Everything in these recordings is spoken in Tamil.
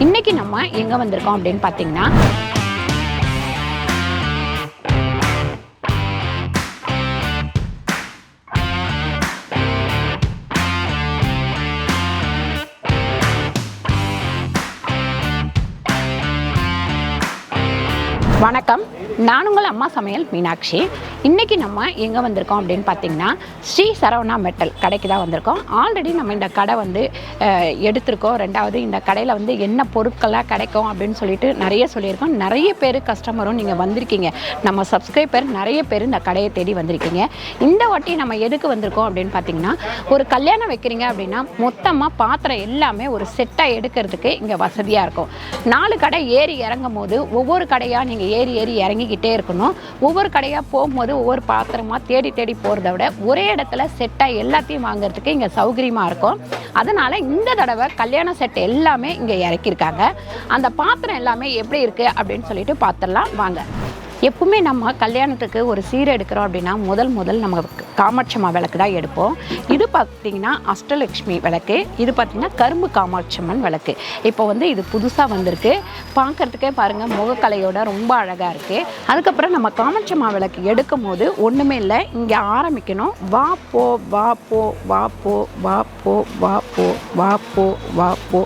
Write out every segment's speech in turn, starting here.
இன்னைக்கு நம்ம எங்கே வந்திருக்கோம் அப்படின்னு பார்த்தீங்கன்னா வணக்கம், நான் உங்கள் அம்மா சமையல் மீனாட்சி. இன்றைக்கி நம்ம எங்கே வந்திருக்கோம் அப்படின்னு பார்த்தீங்கன்னா ஸ்ரீ சரவணா மெட்டல் கடைக்கு தான் வந்திருக்கோம். ஆல்ரெடி நம்ம இந்த கடை வந்து எடுத்திருக்கோம். ரெண்டாவது இந்த கடையில் வந்து என்ன பொருட்கள்லாம் கிடைக்கும் அப்படின்னு சொல்லிட்டு நிறைய சொல்லியிருக்கோம். நிறைய பேர் கஸ்டமரும் நீங்கள் வந்திருக்கீங்க, நம்ம சப்ஸ்கிரைபர் நிறைய பேர் இந்த கடையை தேடி வந்திருக்கீங்க. இந்த வாட்டி நம்ம எதுக்கு வந்திருக்கோம் அப்படின்னு பார்த்தீங்கன்னா, ஒரு கல்யாணம் வைக்கிறீங்க அப்படின்னா மொத்தமாக பாத்திரம் எல்லாமே ஒரு செட்டாக எடுக்கிறதுக்கு இங்கே வசதியாக இருக்கும். 4 கடை ஏறி இறங்கும் போது ஒவ்வொரு கடையாக நீங்கள் ஏறி இறங்கிக்கிட்டே இருக்கணும். ஒவ்வொரு கடையாக போகும்போது ஒவ்வொரு பாத்திரமாக தேடி போகிறத விட ஒரே இடத்துல செட்டாக எல்லாத்தையும் வாங்குறதுக்கு இங்கே சௌகரியமாக இருக்கும். அதனால் இந்த தடவை கல்யாண செட் எல்லாமே இங்கே இறக்கியிருக்காங்க. அந்த பாத்திரம் எல்லாமே எப்படி இருக்குது அப்படின்னு சொல்லிட்டு பார்த்துடலாம் வாங்க. எப்பவுமே நம்ம கல்யாணத்துக்கு ஒரு சீரை எடுக்கிறோம் அப்படின்னா முதல் நம்ம காமாட்சம்மா விளக்கு தான் எடுப்போம். இது பார்த்திங்கன்னா அஷ்டலக்ஷ்மி விளக்கு, இது பார்த்திங்கன்னா கரும்பு காமாட்சம்மன் விளக்கு. இப்போ வந்து இது புதுசாக வந்திருக்கு. பார்க்குறதுக்கே பாருங்கள், முகக்கலையோட ரொம்ப அழகாக இருக்குது. அதுக்கப்புறம் நம்ம காமாட்சம்மா விளக்கு எடுக்கும் போது ஒன்றுமே இல்லை, இங்கே ஆரம்பிக்கணும். வா போ வா போ வா போ வா போ வா போ வா போ வா போ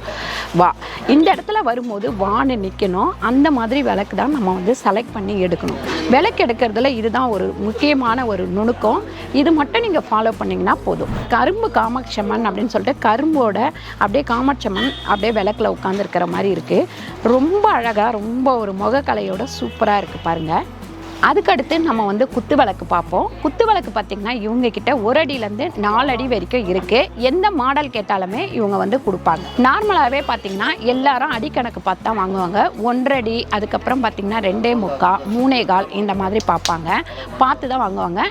வா. இந்த இடத்துல வரும்போது வான்னு நிற்கணும். அந்த மாதிரி விளக்கு தான் நம்ம வந்து செலக்ட் பண்ணி எடுக்கணும். விளக்கு எடுக்கிறதுல இதுதான் ஒரு முக்கியமான ஒரு நுணுக்கம். இது மட்டும் நீங்கள் ஃபாலோ பண்ணிங்கன்னா போதும். கரும்பு காமாட்சம்மன் அப்படின்னு சொல்லிட்டு கரும்போட அப்படியே காமாட்சம்மன் அப்படியே விளக்கில் உட்காந்துருக்கிற மாதிரி இருக்குது. ரொம்ப அழகாக, ரொம்ப ஒரு முகக்கலையோட சூப்பராக இருக்குது பாருங்கள். அதுக்கடுத்து நம்ம வந்து குத்து விளக்கு பார்ப்போம். குத்து விளக்கு பார்த்திங்கன்னா இவங்கக்கிட்ட 1 அடியிலேருந்து 4 அடி வரைக்கும் இருக்குது. எந்த மாடல் கேட்டாலுமே இவங்க வந்து கொடுப்பாங்க. நார்மலாகவே பார்த்திங்கன்னா எல்லாரும் அடிக்கணக்கு பார்த்து தான் வாங்குவாங்க. 1 அடி, அதுக்கப்புறம் பார்த்திங்கன்னா 2.75, 3.25 இந்த மாதிரி பார்த்து தான் வாங்குவாங்க.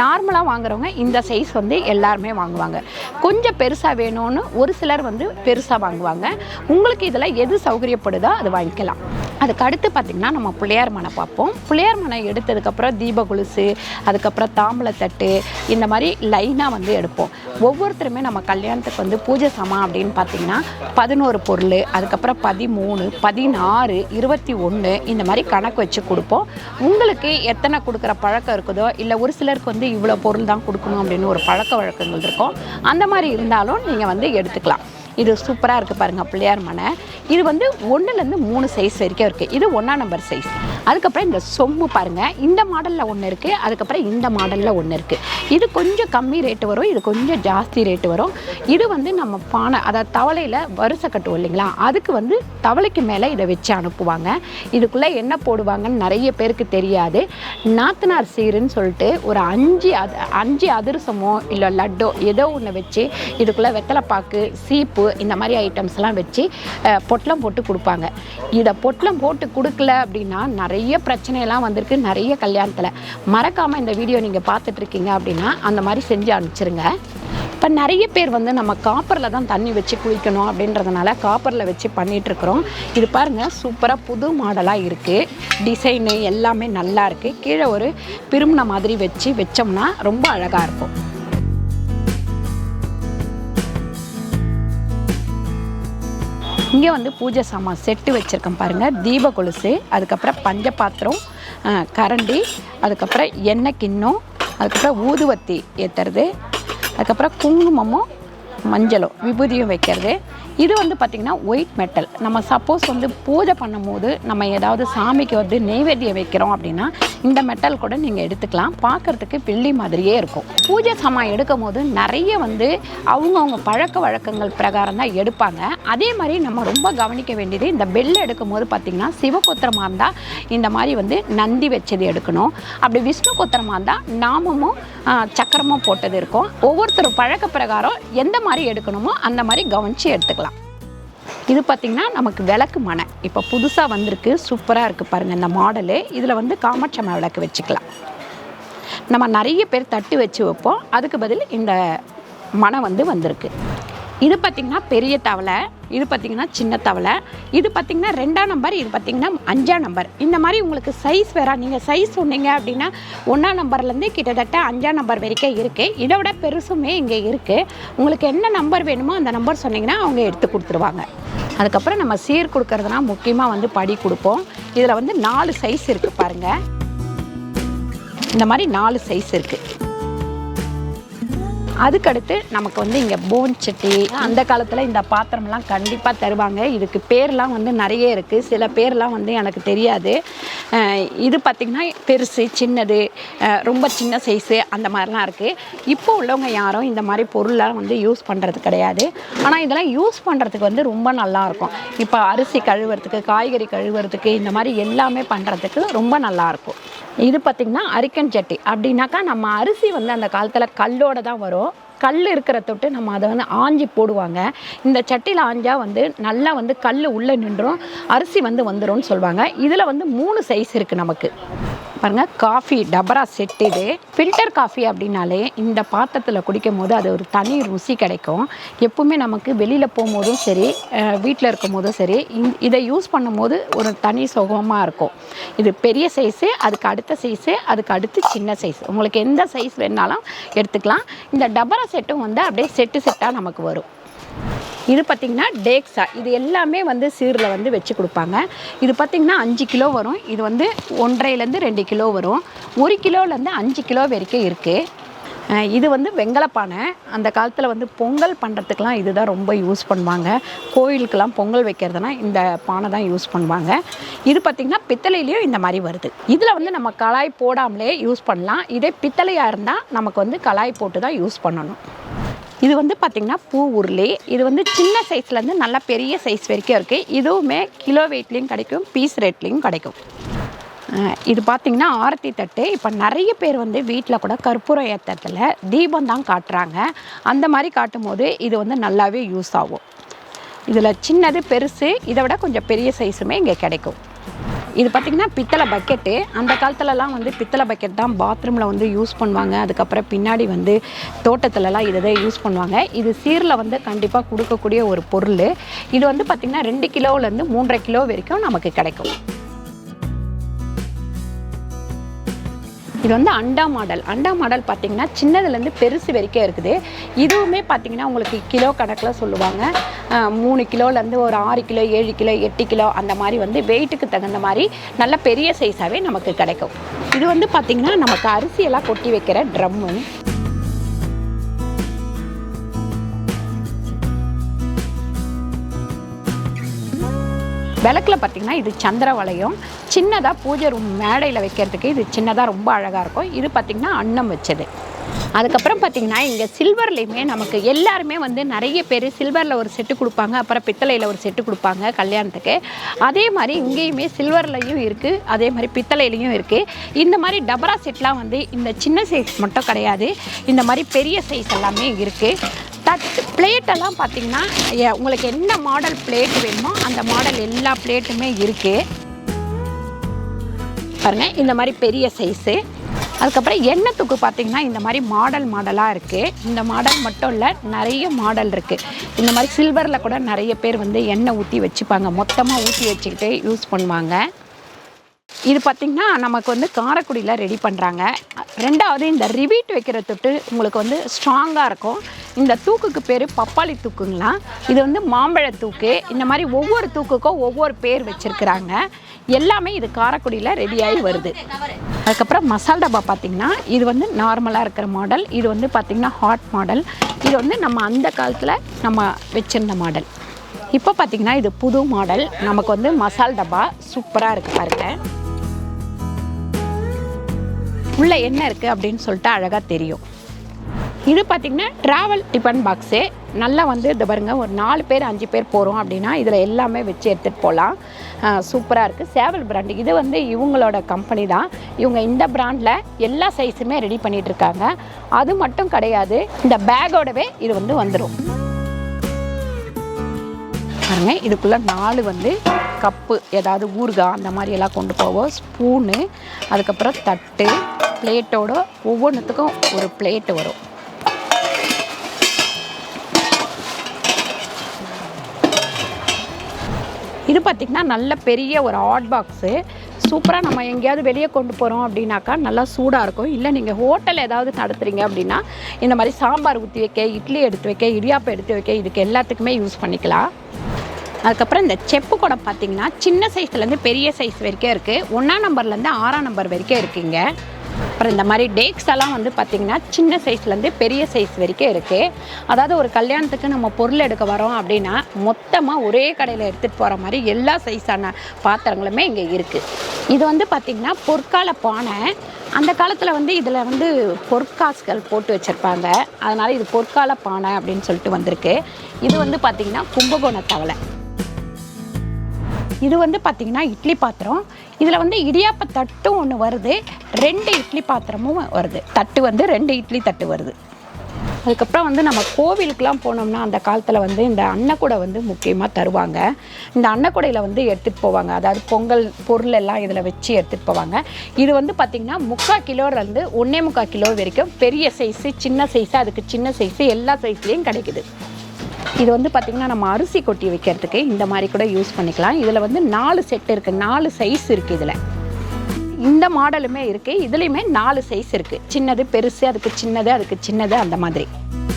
நார்மலாக வாங்குறவங்க இந்த சைஸ் வந்து எல்லாருமே வாங்குவாங்க. கொஞ்சம் பெருசாக வேணும்னு ஒரு சிலர் வந்து பெருசாக வாங்குவாங்க. உங்களுக்கு இதில் எது சௌகரியப்படுதோ அது வாங்கிக்கலாம். அதுக்கு அடுத்து பார்த்திங்கன்னா நம்ம பிள்ளையார் மனை பார்ப்போம். பிள்ளையார் மனை எடுத்ததுக்கப்புறம் தீப கொலுசு, அதுக்கப்புறம் தாம்பளத்தட்டு, இந்த மாதிரி லைனாக வந்து எடுப்போம். ஒவ்வொருத்தருமே நம்ம கல்யாணத்துக்கு வந்து பூஜை சாமான் அப்படின்னு பார்த்திங்கன்னா 11 பொருள், அதுக்கப்புறம் 13, 16, 21 இந்த மாதிரி கணக்கு வச்சு கொடுப்போம். உங்களுக்கு எத்தனை கொடுக்குற பழக்கம் இருக்குதோ, இல்லை ஒரு சிலருக்கு வந்து இவ்வளோ பொருள் தான் கொடுக்கணும் அப்படின்னு ஒரு பழக்க வழக்கங்கள் இருக்கும். அந்த மாதிரி இருந்தாலும் நீங்கள் வந்து எடுத்துக்கலாம். இது சூப்பராக இருக்குது பாருங்கள் பிள்ளையார் மனை. இது வந்து 1லேருந்து 3 சைஸ் வரைக்கும் இருக்குது. இது 1ஆம் நம்பர் சைஸ். அதுக்கப்புறம் இந்த சொம்பு பாருங்கள், இந்த மாடலில் ஒன்று இருக்குது, அதுக்கப்புறம் இந்த மாடலில் ஒன்று இருக்குது. இது கொஞ்சம் கம்மி ரேட்டு வரும், இது கொஞ்சம் ஜாஸ்தி ரேட்டு வரும். இது வந்து நம்ம பானை, அதாவது தவளையில் வரிசை கட்டுவோம் இல்லைங்களா, அதுக்கு வந்து தவளைக்கு மேலே இதை வச்சு அனுப்புவாங்க. இதுக்குள்ளே என்ன போடுவாங்கன்னு நிறைய பேருக்கு தெரியாது. நாத்தனார் சீருன்னு சொல்லிட்டு ஒரு 5 அதிரசமோ இல்லை லட்டோ ஏதோ ஒன்று வச்சு இதுக்குள்ளே வெத்தலைப்பாக்கு, சீப்பு இந்த மாதிரி ஐட்டம்ஸ்லாம் வச்சு பொட்டலம் போட்டு கொடுப்பாங்க. இதை பொட்டலம் போட்டு கொடுக்கல அப்படின்னா நிறைய பிரச்சனையெல்லாம் வந்திருக்கு நிறைய கல்யாணத்தில். மறக்காமல் இந்த வீடியோ நீங்கள் பார்த்துட்ருக்கீங்க அப்படின்னா அந்த மாதிரி செஞ்சு அனுப்பிச்சிருங்க. இப்போ நிறைய பேர் வந்து நம்ம காப்பரில் தான் தண்ணி வச்சு குளிக்கணும் அப்படின்றதுனால காப்பரில் வச்சு பண்ணிகிட்ருக்குறோம். இது பாருங்கள், சூப்பராக புது மாடலாக இருக்குது. டிசைனு எல்லாமே நல்லா இருக்குது. கீழே ஒரு பிரும்பின மாதிரி வச்சோம்னா ரொம்ப அழகாக இருக்கும். இங்கே வந்து பூஜை சாமான் செட்டு வச்சுருக்கேன் பாருங்கள். தீப கொலுசு, அதுக்கப்புறம் பஞ்ச பாத்திரம், கரண்டி, அதுக்கப்புறம் எண்ணெய் கிண்ணம், அதுக்கப்புறம் ஊதுவத்தி ஏற்றுறது, அதுக்கப்புறம் குங்குமமும் மஞ்சளும் விபூதியும் வைக்கிறது. இது வந்து பார்த்திங்கன்னா ஒயிட் மெட்டல். நம்ம சப்போஸ் வந்து பூஜை பண்ணும்போது நம்ம ஏதாவது சாமிக்கு வந்து நெய்வேத்தியம் வைக்கிறோம் அப்படின்னா இந்த மெட்டல் கூட நீங்கள் எடுத்துக்கலாம். பார்க்குறதுக்கு வெள்ளி மாதிரியே இருக்கும். பூஜை சாமான் எடுக்கும் போது நிறைய வந்து அவங்கவுங்க பழக்க வழக்கங்கள் பிரகாரம் தான் எடுப்பாங்க. அதே மாதிரி நம்ம ரொம்ப கவனிக்க வேண்டியது, இந்த பெல் எடுக்கும் போது பார்த்திங்கன்னா சிவகோத்திரமாக இருந்தால் இந்த மாதிரி வந்து நந்தி வச்சது எடுக்கணும். அப்படி விஷ்ணு கோத்திரமாக இருந்தால் நாமமும் சக்கரமும் போட்டது இருக்கும். ஒவ்வொருத்தரும் பழக்க பிரகாரம் எந்த மாதிரி எடுக்கணுமோ அந்த மாதிரி கவனித்து எடுத்துக்கலாம். இது பார்த்திங்கன்னா நமக்கு விளக்கு மனை இப்போ புதுசாக வந்திருக்கு. சூப்பராக இருக்குது பாருங்கள் இந்த மாடலு. இதில் வந்து காமாட்சம்மா விளக்கு வச்சுக்கலாம். நம்ம நிறைய பேர் தட்டு வச்சு வைப்போம், அதுக்கு பதில் இந்த மனை வந்து வந்திருக்கு. இது பார்த்திங்கன்னா பெரிய தவளை, இது பார்த்திங்கன்னா சின்ன தவளை, இது பார்த்திங்கன்னா 2ஆம் நம்பர், இது பார்த்திங்கன்னா 5ஆம் நம்பர். இந்த மாதிரி உங்களுக்கு சைஸ் வேறு. நீங்கள் சைஸ் சொன்னீங்க அப்படின்னா 1ஆம் நம்பர்லேருந்து கிட்டத்தட்ட 5ஆம் நம்பர் வரைக்கும் இருக்குது. இதை விட பெருசுமே இங்கே இருக்குது. உங்களுக்கு என்ன நம்பர் வேணுமோ அந்த நம்பர் சொன்னீங்கன்னா அவங்க எடுத்து கொடுத்துருவாங்க. அதுக்கப்புறம் நம்ம சீர் கொடுக்கறதுனா முக்கியமாக வந்து படி கொடுப்போம். இதில் வந்து 4 சைஸ் இருக்குது பாருங்கள். இந்த மாதிரி 4 சைஸ் இருக்குது. அதுக்கடுத்து நமக்கு வந்து இங்கே போன் சட்டி, அந்த காலத்தில் இந்த பாத்திரம்லாம் கண்டிப்பாக தருவாங்க. இதுக்கு பேர்லாம் வந்து நிறைய இருக்குது. சில பேர்லாம் வந்து எனக்கு தெரியாது. இது பார்த்திங்கன்னா பெருசு, சின்னது, ரொம்ப சின்ன சைஸு அந்த மாதிரிலாம் இருக்குது. இப்போ உள்ளவங்க யாரும் இந்த மாதிரி பொருள்லாம் வந்து யூஸ் பண்ணுறது கிடையாது. ஆனால் இதெல்லாம் யூஸ் பண்ணுறதுக்கு வந்து ரொம்ப நல்லாயிருக்கும். இப்போ அரிசி கழுவுறதுக்கு, காய்கறி கழுவுறதுக்கு, இந்த மாதிரி எல்லாமே பண்ணுறதுக்கு ரொம்ப நல்லாயிருக்கும். இது பார்த்திங்கன்னா அரிக்கன் சட்டி. அப்படின்னாக்கா நம்ம அரிசி வந்து அந்த காலத்தில் கல்லோடு தான் வரும். கல் இருக்கிற தொட்டு நம்ம அதை வந்து ஆஞ்சி போடுவாங்க. இந்த சட்டியில் ஆஞ்சால் வந்து நல்லா வந்து கல் உள்ளே நின்றும், அரிசி வந்து வந்துடும்னு சொல்லுவாங்க. இதில் வந்து 3 சைஸ் இருக்குது நமக்கு. பாருங்கள், காஃபி டபரா செட். இது ஃபில்டர் காஃபி அப்படின்னாலே இந்த பாத்திரத்தில் குடிக்கும் போது அது ஒரு தனி ருசி கிடைக்கும். எப்பவுமே நமக்கு வெளியில் போகும்போதும் சரி, வீட்டில் இருக்கும் போதும் சரி, இதை யூஸ் பண்ணும்போது ஒரு தனி சுகமாக இருக்கும். இது பெரிய சைஸு, அதுக்கு அடுத்த சைஸு, அதுக்கு அடுத்து சின்ன சைஸ். உங்களுக்கு எந்த சைஸ் வேணாலும் எடுத்துக்கலாம். இந்த டபரா செட்டும் வந்து அப்படியே செட்டாக நமக்கு வரும். இது பார்த்திங்கன்னா டேக்ஸா. இது எல்லாமே வந்து சீரில் வந்து வச்சு கொடுப்பாங்க. இது பார்த்திங்கன்னா 5 கிலோ வரும். இது வந்து 1.5லேருந்து 2 கிலோ வரும். 1 கிலோலேருந்து 5 கிலோ வரைக்கும் இருக்குது. இது வந்து வெங்கலப்பானை. அந்த காலத்தில் வந்து பொங்கல் பண்ணுறதுக்கெலாம் இது தான் ரொம்ப யூஸ் பண்ணுவாங்க. கோயிலுக்கெல்லாம் பொங்கல் வைக்கிறதுனா இந்த பானை தான் யூஸ் பண்ணுவாங்க. இது பார்த்திங்கன்னா பித்தளையிலையும் இந்த மாதிரி வருது. இதில் வந்து நம்ம கடாய் போடாமலே யூஸ் பண்ணலாம். இதே பித்தளையாக இருந்தால் நமக்கு வந்து கடாய் போட்டு தான் யூஸ் பண்ணணும். இது வந்து பார்த்திங்கன்னா பூ உருளி. இது வந்து சின்ன சைஸ்லேருந்து நல்லா பெரிய சைஸ் வரைக்கும் இருக்குது. இதுவுமே கிலோ வெயிட்லேயும் கிடைக்கும், பீஸ் ரேட்லேயும் கிடைக்கும். இது பார்த்திங்கன்னா ஆரத்தி தட்டு. இப்போ நிறைய பேர் வந்து வீட்டில் கூட கற்பூரம் ஏற்றத்தில் தீபம் தான் காட்டுறாங்க. அந்த மாதிரி காட்டும் போது இது வந்து நல்லாவே யூஸ் ஆகும். இதில் சின்னது, பெருசு, இதை விட கொஞ்சம் பெரிய சைஸுமே இங்கே கிடைக்கும். இது பார்த்திங்கன்னா பித்தளை பக்கெட்டு. அந்த காலத்துலலாம் வந்து பித்தளை பக்கெட் தான் பாத்ரூமில் வந்து யூஸ் பண்ணுவாங்க. அதுக்கப்புறம் பின்னாடி வந்து தோட்டத்துலலாம் இதை தான் யூஸ் பண்ணுவாங்க. இது சீரில் வந்து கண்டிப்பாக கொடுக்கக்கூடிய ஒரு பொருள். இது வந்து பார்த்திங்கன்னா 2 கிலோலேருந்து 3.5 கிலோ வரைக்கும் நமக்கு கிடைக்கும். இது வந்து அண்டா மாடல். அண்டா மாடல் பார்த்திங்கன்னா சின்னதுலேருந்து பெருசு வரைக்கும் இருக்குது. இதுவுமே பார்த்திங்கன்னா உங்களுக்கு கிலோ கணக்கில் சொல்லுவாங்க. 3 கிலோலேருந்து ஒரு 6 கிலோ, 7 கிலோ, 8 கிலோ அந்த மாதிரி வந்து வெயிட்டுக்கு தகுந்த மாதிரி நல்ல பெரிய சைஸாகவே நமக்கு கிடைக்கும். இது வந்து பார்த்திங்கன்னா நமக்கு அரிசியெல்லாம் கொட்டி வைக்கிற ட்ரம்மு. விளக்கில் பார்த்திங்கன்னா இது சந்திர வளையம். சின்னதாக பூஜை ரூம் மேடையில் வைக்கிறதுக்கு இது சின்னதாக ரொம்ப அழகாக இருக்கும். இது பார்த்திங்கன்னா அன்னம் வச்சது. அதுக்கப்புறம் பார்த்திங்கன்னா இங்கே சில்வர்லேயுமே நமக்கு எல்லாருமே வந்து நிறைய பேர் சில்வரில் ஒரு செட்டு கொடுப்பாங்க, அப்புறம் பித்தளையில் ஒரு செட்டு கொடுப்பாங்க கல்யாணத்துக்கு. அதே மாதிரி இங்கேயுமே சில்வர்லையும் இருக்குது, அதே மாதிரி பித்தளையிலையும் இருக்குது. இந்த மாதிரி டபரா செட்லாம் வந்து இந்த சின்ன சைஸ் மட்டும் கிடையாது, இந்த மாதிரி பெரிய சைஸ் எல்லாமே இருக்குது. தட்டு பிளேட்டெல்லாம் பார்த்திங்கன்னா உங்களுக்கு என்ன மாடல் பிளேட் வேணுமோ அந்த மாடல் எல்லா பிளேட்டுமே இருக்குது. பாருங்கள், இந்த மாதிரி பெரிய சைஸு. அதுக்கப்புறம் எண்ணெய் தூக்கு பார்த்திங்கன்னா இந்த மாதிரி மாடலாக இருக்குது. இந்த மாடல் மட்டும் இல்லை, நிறைய மாடல் இருக்குது. இந்த மாதிரி சில்வரில் கூட நிறைய பேர் வந்து எண்ணெய் ஊற்றி வச்சுப்பாங்க, மொத்தமாக ஊற்றி வச்சுக்கிட்டு யூஸ் பண்ணுவாங்க. இது பார்த்திங்கன்னா நமக்கு வந்து காரைக்குடியில் ரெடி பண்ணுறாங்க. ரெண்டாவது இந்த ரிவீட் வைக்கிற தொட்டு உங்களுக்கு வந்து ஸ்ட்ராங்காக இருக்கும். இந்த தூக்குக்கு பேர் பப்பாளி தூக்குங்களா. இது வந்து மாம்பழ தூக்கு. இந்த மாதிரி ஒவ்வொரு தூக்குக்கும் ஒவ்வொரு பேர் வச்சுருக்குறாங்க. எல்லாமே இது காரைக்குடியில் ரெடியாகி வருது. அதுக்கப்புறம் மசால் டப்பா பார்த்திங்கன்னா இது வந்து நார்மலாக இருக்கிற மாடல். இது வந்து பார்த்திங்கன்னா ஹாட் மாடல். இது வந்து நம்ம அந்த காலத்தில் நம்ம வச்சுருந்த மாடல். இப்போ பார்த்திங்கன்னா இது புது மாடல். நமக்கு வந்து மசால் டப்பா சூப்பராக இருக்குது பாருங்க. உள்ளே என்ன இருக்குது அப்படின்னு சொல்லிட்டு அழகாக தெரியும். இது பார்த்திங்கன்னா ட்ராவல் டிஃபன் பாக்ஸு. நல்லா வந்து இது பாருங்கள், ஒரு 4 பேர் 5 பேர் போகிறோம் அப்படின்னா இதில் எல்லாமே வச்சு எடுத்துகிட்டு போகலாம். சூப்பராக இருக்குது. சேவல் பிராண்டு. இது வந்து இவங்களோட கம்பெனி தான். இவங்க இந்த பிராண்டில் எல்லா சைஸுமே ரெடி பண்ணிகிட்ருக்காங்க. அது மட்டும் கிடையாது, இந்த பேக்கோடவே இது வந்து வந்துடும் பாருங்க. இதுக்குள்ளே 4 வந்து கப்பு, ஏதாவது ஊறுகாய் அந்த மாதிரி எல்லாம் கொண்டு போவோம். ஸ்பூனு, அதுக்கப்புறம் தட்டு, பிளேட்டோட ஒவ்வொன்றுத்துக்கும் ஒரு பிளேட்டு வரும். இது பார்த்திங்கன்னா நல்ல பெரிய ஒரு ஹாட் பாக்ஸு. சூப்பராக நம்ம எங்கேயாவது வெளியே கொண்டு போகிறோம் அப்படின்னாக்கா நல்லா சூடாக இருக்கும். இல்லை நீங்கள் ஹோட்டல் ஏதாவது நடத்துகிறீங்க அப்படின்னா இந்த மாதிரி சாம்பார் ஊற்றி வைக்க, இட்லி எடுத்து வைக்க, இடியாப்பம் எடுத்து வைக்க, இதுக்கு எல்லாத்துக்குமே யூஸ் பண்ணிக்கலாம். அதுக்கப்புறம் இந்த செப்பு குடம் பார்த்திங்கன்னா சின்ன சைஸ்லேருந்து பெரிய சைஸ் வரைக்கும் இருக்குது. 1ஆம் நம்பர்லேருந்து 6ஆம் நம்பர் வரைக்கும் இருக்குங்க. அப்புறம் இந்த மாதிரி டேக்ஸ் எல்லாம் வந்து பார்த்திங்கன்னா சின்ன சைஸ்லேருந்து பெரிய சைஸ் வரைக்கும் இருக்குது. அதாவது ஒரு கல்யாணத்துக்கு நம்ம பொருள் எடுக்க வரோம் அப்படின்னா மொத்தமாக ஒரே கடையில் எடுத்துகிட்டு போகிற மாதிரி எல்லா சைஸான பாத்திரங்களுமே இங்கே இருக்குது. இது வந்து பார்த்திங்கன்னா பொற்கால பானை. அந்த காலத்தில் வந்து இதில் வந்து பொற்காசுகள் போட்டு வச்சுருப்பாங்க. அதனால் இது பொற்கால பானை அப்படின்னு சொல்லிட்டு வந்திருக்கு. இது வந்து பார்த்திங்கன்னா கும்பகோண தவளை. இது வந்து பார்த்திங்கன்னா இட்லி பாத்திரம். இதில் வந்து இடியாப்ப தட்டும் ஒன்று வருது, 2 இட்லி பாத்திரமும் வருது. தட்டு வந்து 2 இட்லி தட்டு வருது. அதுக்கப்புறம் வந்து நம்ம கோவிலுக்கெலாம் போனோம்னா அந்த காலத்தில் வந்து இந்த அன்னக்கூடை வந்து முக்கியமாக தருவாங்க. இந்த அன்னக்கூடையில் வந்து எடுத்துகிட்டு போவாங்க. அதாவது பொங்கல் பொருள் எல்லாம் இதில் வச்சு எடுத்துகிட்டு போவாங்க. இது வந்து பார்த்திங்கன்னா 3/4 கிலோலேருந்து 1.25 கிலோ வரைக்கும் பெரிய சைஸு, சின்ன சைஸு, அதுக்கு சின்ன சைஸு எல்லா சைஸ்லேயும் கிடைக்குது. இது வந்து பார்த்திங்கன்னா நம்ம அரிசி கொட்டி வைக்கிறதுக்கு இந்த மாதிரி கூட யூஸ் பண்ணிக்கலாம். இதில் வந்து 4 செட் இருக்குது, 4 சைஸ் இருக்குது. இதில் இந்த மாடலுமே இருக்குது. இதுலேயுமே 4 சைஸ் இருக்குது. சின்னது, பெருசு, அதுக்கு சின்னது, அதுக்கு சின்னது, அந்த மாதிரி.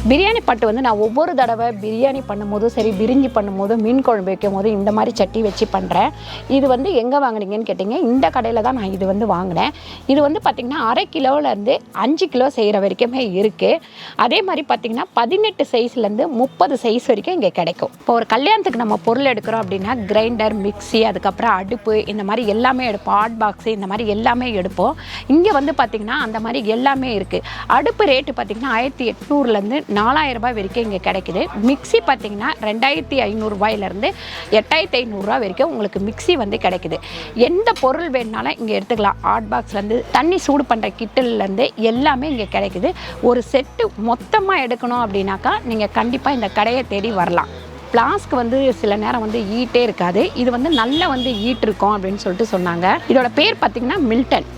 பிரியாணி பட்டு வந்து நான் ஒவ்வொரு தடவை பிரியாணி பண்ணும்போதும் சரி, பிரிஞ்சி பண்ணும்போதும், மீன் குழம்பு வைக்கும் போதும் இந்த மாதிரி சட்டி வச்சு பண்ணுறேன். இது வந்து எங்கே வாங்கினீங்கன்னு கேட்டிங்க, இந்த கடையில் தான் நான் இது வந்து வாங்கினேன். இது வந்து பார்த்திங்கன்னா 1/2 கிலோலேருந்து 5 கிலோ செய்கிற வரைக்குமே இருக்குது. அதே மாதிரி பார்த்திங்கன்னா 18 சைஸ்லேருந்து 30 சைஸ் வரைக்கும் இங்கே கிடைக்கும். இப்போ ஒரு கல்யாணத்துக்கு நம்ம பொருள் எடுக்கிறோம் அப்படின்னா கிரைண்டர், மிக்சி, அதுக்கப்புறம் அடுப்பு, இந்த மாதிரி எல்லாமே எடுப்போம். ஹாட் பாக்ஸு, இந்த மாதிரி எல்லாமே எடுப்போம். இங்கே வந்து பார்த்திங்கன்னா அந்த மாதிரி எல்லாமே இருக்குது. அடுப்பு ரேட்டு பார்த்திங்கன்னா 1800லேருந்து 4000 ரூபாய் வரைக்கும் இங்கே கிடைக்குது. மிக்சி பார்த்திங்கன்னா 2500 ரூபாயிலேருந்து 8500 ரூபா வரைக்கும் உங்களுக்கு மிக்சி வந்து கிடைக்குது. எந்த பொருள் வேணுனாலும் இங்கே எடுத்துக்கலாம். ஹாட் பாக்ஸ்லேருந்து தண்ணி சூடு பண்ணுற கிட்டிலேருந்து எல்லாமே இங்கே கிடைக்குது. ஒரு செட்டு மொத்தமாக எடுக்கணும் அப்படின்னாக்கா நீங்கள் கண்டிப்பாக இந்த கடையை தேடி வரலாம். ஃப்ளாஸ்க் வந்து சில நேரம் வந்து ஈட்டே இருக்காது. இது வந்து நல்லா வந்து ஈட் இருக்கும் அப்படின்னு சொல்லிட்டு சொன்னாங்க. இதோட பேர் பார்த்திங்கன்னா மில்டன்.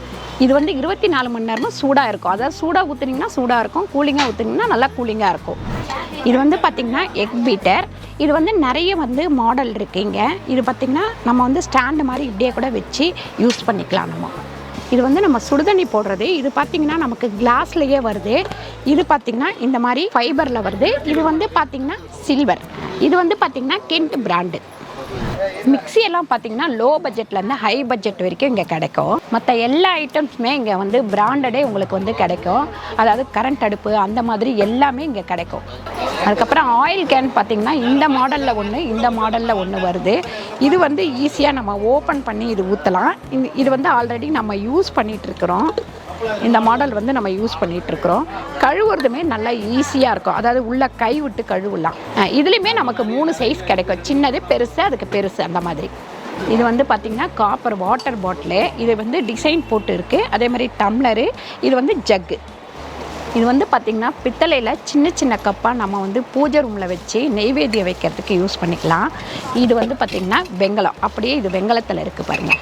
இது வந்து 24 மணி நேரமும் சூடாக இருக்கும். அதாவது சூடாக ஊற்றுனீங்கன்னா சூடாக இருக்கும், கூலிங்காக ஊற்றுனீங்கன்னா நல்லா கூலிங்காக இருக்கும். இது வந்து பார்த்திங்கன்னா எக் பீட்டர். இது வந்து நிறைய வந்து மாடல் இருக்குங்க. இது பார்த்திங்கன்னா நம்ம வந்து ஸ்டாண்டு மாதிரி இப்படியே கூட வச்சு யூஸ் பண்ணிக்கலாம் நம்ம. இது வந்து நம்ம சுடுதண்ணி போடுறது. இது பார்த்திங்கன்னா நமக்கு கிளாஸ்லேயே வருது. இது பார்த்திங்கன்னா இந்த மாதிரி ஃபைபரில் வருது. இது வந்து பார்த்திங்கன்னா சில்வர். இது வந்து பார்த்திங்கன்னா கென்ட் பிராண்டு. மிக்சி எல்லாம் பார்த்திங்கன்னா லோ பட்ஜெட்லேருந்து ஹை பட்ஜெட் வரைக்கும் இங்கே கிடைக்கும். மற்ற எல்லா ஐட்டம்ஸுமே இங்கே வந்து பிராண்டடே உங்களுக்கு வந்து கிடைக்கும். அதாவது கரண்ட் அடுப்பு அந்த மாதிரி எல்லாமே இங்கே கிடைக்கும். அதுக்கப்புறம் ஆயில் கேன் பார்த்திங்கன்னா இந்த மாடலில் ஒன்று, இந்த மாடலில் ஒன்று வருது. இது வந்து ஈஸியாக நம்ம ஓப்பன் பண்ணி இது ஊற்றலாம். இது வந்து ஆல்ரெடி நம்ம யூஸ் பண்ணிகிட்ருக்குறோம். இந்த மாடல் வந்து நம்ம யூஸ் பண்ணிகிட்ருக்குறோம். கழுவுறதுமே நல்லா ஈஸியாக இருக்கும். அதாவது உள்ள கை விட்டு கழுவலாம். இதுலேயுமே நமக்கு 3 சைஸ் கிடைக்கும். சின்னது, பெருசு, அதுக்கு பெருசு, அந்த மாதிரி. இது வந்து பார்த்திங்கன்னா காப்பர் வாட்டர் பாட்டிலு. இது வந்து டிசைன் போட்டு இருக்குது. அதே மாதிரி டம்ளரு. இது வந்து ஜக்கு. இது வந்து பார்த்திங்கன்னா பித்தளையில் சின்ன சின்ன கப்பாக நம்ம வந்து பூஜை ரூமில் வச்சு நெய்வேத்தியம் வைக்கிறதுக்கு யூஸ் பண்ணிக்கலாம். இது வந்து பார்த்திங்கன்னா வெங்கலம். அப்படியே இது வெங்கலத்தில் இருக்குது பாருங்கள்.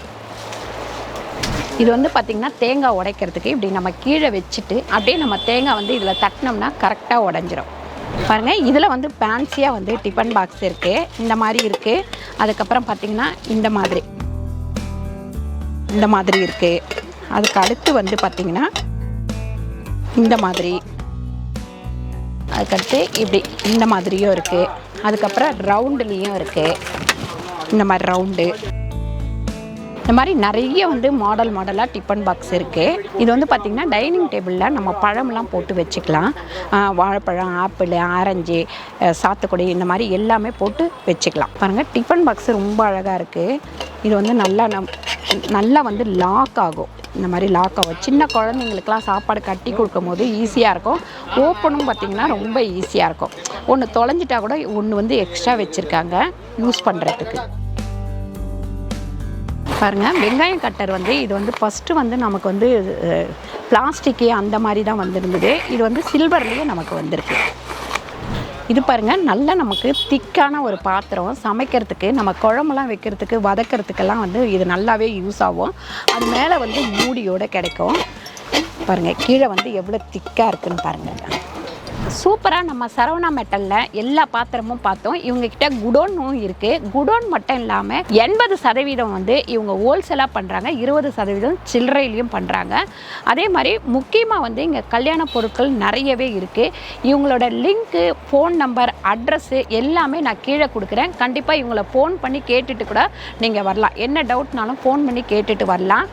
இது வந்து பார்த்திங்கன்னா தேங்காய் உடைக்கிறதுக்கு இப்படி நம்ம கீழே வச்சுட்டு அப்படியே நம்ம தேங்காய் வந்து இதில் தட்டினோம்னா கரெக்டாக உடஞ்சிரும். பாருங்கள், இதில் வந்து ஃபேன்சியாக வந்து டிஃபன் பாக்ஸ் இருக்குது. இந்த மாதிரி இருக்குது. அதுக்கப்புறம் பார்த்திங்கன்னா இந்த மாதிரி இருக்குது. அதுக்கு அடுத்து வந்து பார்த்திங்கன்னா இந்த மாதிரி, அதுக்கடுத்து இப்படி இந்த மாதிரியும் இருக்குது. அதுக்கப்புறம் ரவுண்டுலேயும் இருக்குது. இந்த மாதிரி ரவுண்டு, இந்த மாதிரி நிறைய வந்து மாடலாக டிஃபன் பாக்ஸ் இருக்குது. இது வந்து பார்த்திங்கன்னா டைனிங் டேபிளில் நம்ம பழம்லாம் போட்டு வச்சுக்கலாம். வாழைப்பழம், ஆப்பிள், ஆரஞ்சு, சாத்துக்குடி, இந்த மாதிரி எல்லாமே போட்டு வச்சுக்கலாம். பாருங்கள், டிஃபன் பாக்ஸ் ரொம்ப அழகாக இருக்குது. இது வந்து நல்லா வந்து லாக் ஆகும். இந்த மாதிரி லாக் ஆகும். சின்ன குழந்தைங்களுக்குலாம் சாப்பாடு கட்டி கொடுக்கும் போது ஈஸியாக இருக்கும். ஓப்பனும் பார்த்திங்கன்னா ரொம்ப ஈஸியாக இருக்கும். ஒன்று தொலைஞ்சிட்டா கூட ஒன்று வந்து எக்ஸ்ட்ரா வச்சுருக்காங்க யூஸ் பண்ணுறதுக்கு. பாருங்கள், வெங்காயம் கட்டர் வந்து இது வந்து ஃபஸ்ட்டு வந்து நமக்கு வந்து பிளாஸ்டிக்கு அந்த மாதிரி தான் வந்துருந்தது. இது வந்து சில்வர்லேயே நமக்கு வந்திருக்கு. இது பாருங்கள், நல்லா நமக்கு திக்கான ஒரு பாத்திரம். சமைக்கிறதுக்கு, நம்ம குழம்புலாம் வைக்கிறதுக்கு, வதக்கிறதுக்கெல்லாம் வந்து இது நல்லாவே யூஸ் ஆகும். அது மேலே வந்து மூடியோடு கிடைக்கும். பாருங்கள், கீழே வந்து எவ்வளோ திக்காக இருக்குதுன்னு பாருங்கள். சூப்பராக நம்ம சரவணா மெட்டலில் எல்லா பாத்திரமும் பார்த்தோம். இவங்ககிட்ட குடோனும் இருக்குது. குடோன் மட்டும் இல்லாமல் 80% வந்து இவங்க ஹோல்சேலாக பண்ணுறாங்க, 20% சில்லறையிலையும் பண்ணுறாங்க. அதே மாதிரி முக்கியமாக வந்து இங்கே கல்யாண பொருட்கள் நிறையவே இருக்குது. இவங்களோட லிங்க்கு, ஃபோன் நம்பர், அட்ரஸ்ஸு எல்லாமே நான் கீழே கொடுக்குறேன். கண்டிப்பாக இவங்கள ஃபோன் பண்ணி கேட்டுட்டு கூட நீங்கள் வரலாம். என்ன டவுட்னாலும் ஃபோன் பண்ணி கேட்டுட்டு வரலாம்.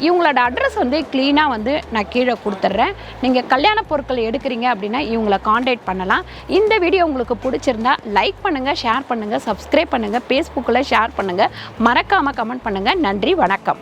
இவங்களோட அட்ரஸ் வந்து க்ளீனாக வந்து நான் கீழே கொடுத்துட்றேன். நீங்கள் கல்யாண பொருட்கள் எடுக்கிறீங்க அப்படின்னா இவங்களை காண்டாக்ட் பண்ணலாம். இந்த வீடியோ உங்களுக்கு பிடிச்சிருந்தா லைக் பண்ணுங்கள், ஷேர் பண்ணுங்கள், சப்ஸ்கிரைப் பண்ணுங்கள், ஃபேஸ்புக்கில் ஷேர் பண்ணுங்கள், மறக்காமல் கமெண்ட் பண்ணுங்கள். நன்றி, வணக்கம்.